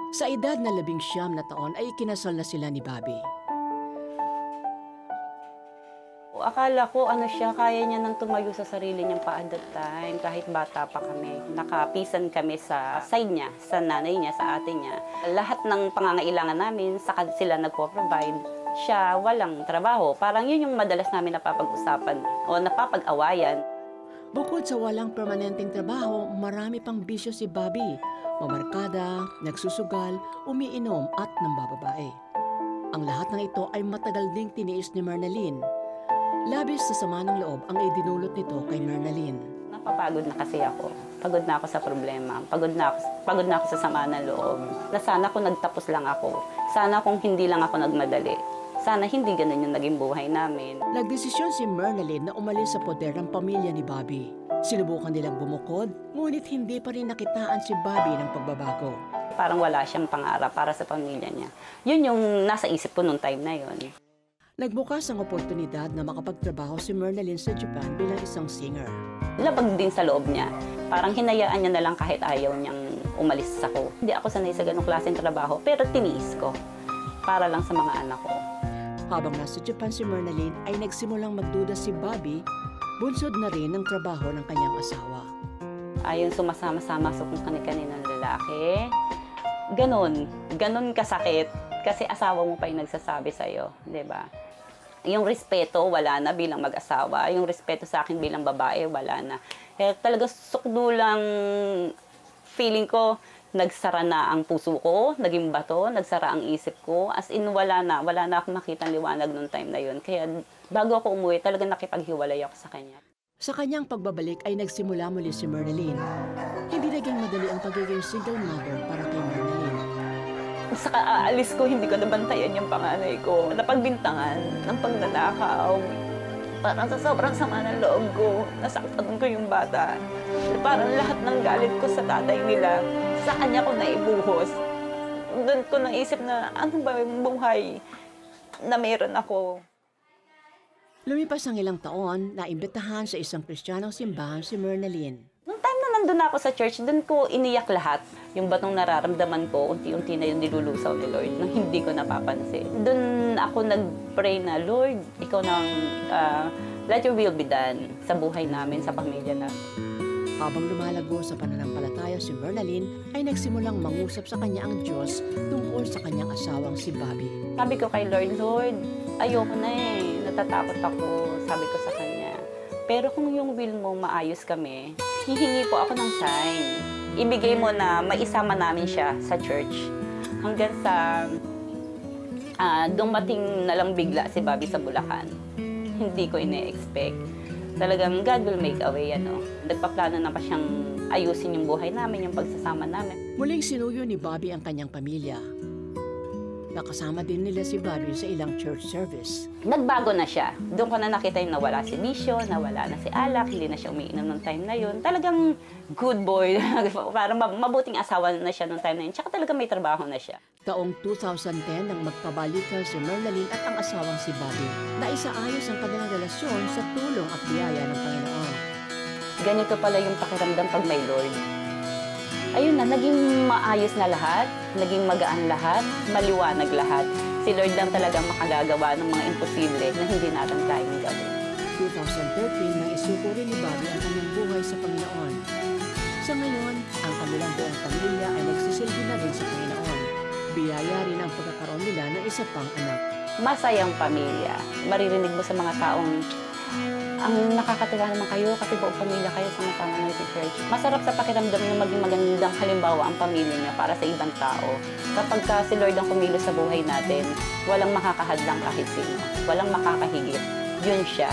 Sa edad na 19 na taon ay ikinasal na sila ni Bobby. Akala ko siya, kaya niya nang tumayo sa sarili niyang pa at that time. Kahit bata pa kami, nakapisan kami sa side niya, sa nanay niya, sa ate niya. Lahat ng pangangailangan namin, sila nagpo-provide. Siya walang trabaho. Parang yun yung madalas namin napapag-usapan o napapag-awayan. Bukod sa walang permanenteng trabaho, marami pang bisyo si Bobby. Mamarkada, nagsusugal, umiinom at nambababae. Ang lahat ng ito ay matagal ding tiniis ni Mernalyn. Labis sa sama ng loob ang idinulot nito kay Mernalyn. Napapagod na kasi ako. Pagod na ako sa problema. Pagod na ako sa sama ng loob. Na sana kung nagtapos lang ako. Sana kung hindi lang ako nagmadali. Sana hindi ganun yung naging buhay namin. Nagdesisyon si Mernalyn na umalis sa poder ng pamilya ni Bobby. Sinubukan nilang bumukod, ngunit hindi pa rin nakitaan si Bobby ng pagbabago. Parang wala siyang pangarap para sa pamilya niya. Yun yung nasa isip ko nung time na yun. Nagbukas ang oportunidad na makapagtrabaho si Mernalyn sa Japan bilang isang singer. Labag din sa loob niya. Parang hinayaan niya na lang kahit ayaw niyang umalis ako. Hindi ako sanay sa ganong klaseng trabaho, pero tiniis ko para lang sa mga anak ko. Habang nasa Japan si Mernalyn ay nagsimulang magduda si Bobby, bunsod na rin ng trabaho ng kanyang asawa. Ayun, sumasama-sama sa kung kani-kaninang lalaki. Ganon kasakit. Kasi asawa mo pa yung nagsasabi sa'yo, di ba? Yung respeto, wala na bilang mag-asawa. Yung respeto sa akin bilang babae, wala na. Kaya talaga sukdulang feeling ko, nagsara na ang puso ko, naging bato, nagsara ang isip ko. As in, wala na akong makitang liwanag noong time na yun. Kaya bago ako umuwi, talaga nakipaghiwalay ako sa kanya. Sa kanyang pagbabalik ay nagsimula muli si Mernalyn. Hindi naging madali ang pagiging single mother para kay Mernalyn. Sa kaalis ko, hindi ko nabantayan yung panganay ko. Napagbintangan ng pagnanakaw. Parang sa sobrang sama ng loob ko, nasaktan ko yung bata. Parang lahat ng galit ko sa tatay nila, sa kanya ko naibuhos. Doon ko naisip na ano ba yung buhay na meron ako. Lumipas ang ilang taon, naimbitahan sa isang Kristiyanong simbahan si Mernalyn. Noong time na nandun ako sa church, doon ko iniyak lahat. Yung batong nararamdaman ko, unti-unti na yung nilulusaw ni Lord nang hindi ko napapansin. Doon ako nag-pray na, Lord, ikaw nang let your will be done sa buhay namin, sa pamilya namin. Habang lumalago sa pananampalataya si Mernalyn, ay nagsimulang mangusap sa kanya ang Diyos tungkol sa kanyang asawang si Bobby. Sabi ko kay Lord, ayoko na natatakot ako, sabi ko sa kanya. Pero kung yung will mo maayos kami, hihingi po ako ng sign. Ibigay mo na maisama namin siya sa church. Hanggang sa dumating na lang bigla si Bobby sa Bulacan. Hindi ko ine-expect. Talagang God will make a way, Nagpaplano na pa siyang ayusin yung buhay namin, yung pagsasama namin. Muling sinuyo ni Bobby ang kanyang pamilya. Nakasama din nila si Bobby sa ilang church service. Nagbago na siya. Doon ko na nakita yung nawala si bisyo, nawala na si alak, hindi na siya umiinom ng time na yun. Talagang good boy. Parang mabuting asawa na siya nung time na yun. Tsaka talaga may trabaho na siya. Taong 2010 nang magkabalikan si Mernalyn at ang asawang si Bobby. Naisaayos ang kanilang relasyon sa tulong at biyaya ng Panginoon. Ganito pala yung pakiramdam pag may Lord. Ayun na, naging maayos na lahat, naging magaan lahat, maliwanag lahat. Si Lord lang talagang makagagawa ng mga imposible na hindi natin kayang gawin. 2013 nang isuko rin ni Bobby ang kanyang buhay sa Panginoon. Sa ngayon, ang kanilang buong pamilya ay nagsisilbi na rin sa Panginoon. Biyaya rin ang pagkakaroon nila ng isa pang anak. Masayang pamilya. Maririnig mo sa mga taong ang nakakatuwa naman kayo kasi buong pamilya kayo sama-sama na sa church. Masarap sa pakiramdam na maging magandang halimbawa ang pamilya niya para sa ibang tao. Kapag si Lord ang kumilos sa buhay natin, walang makakahadlang kahit sino. Walang makakahigit. Yun siya.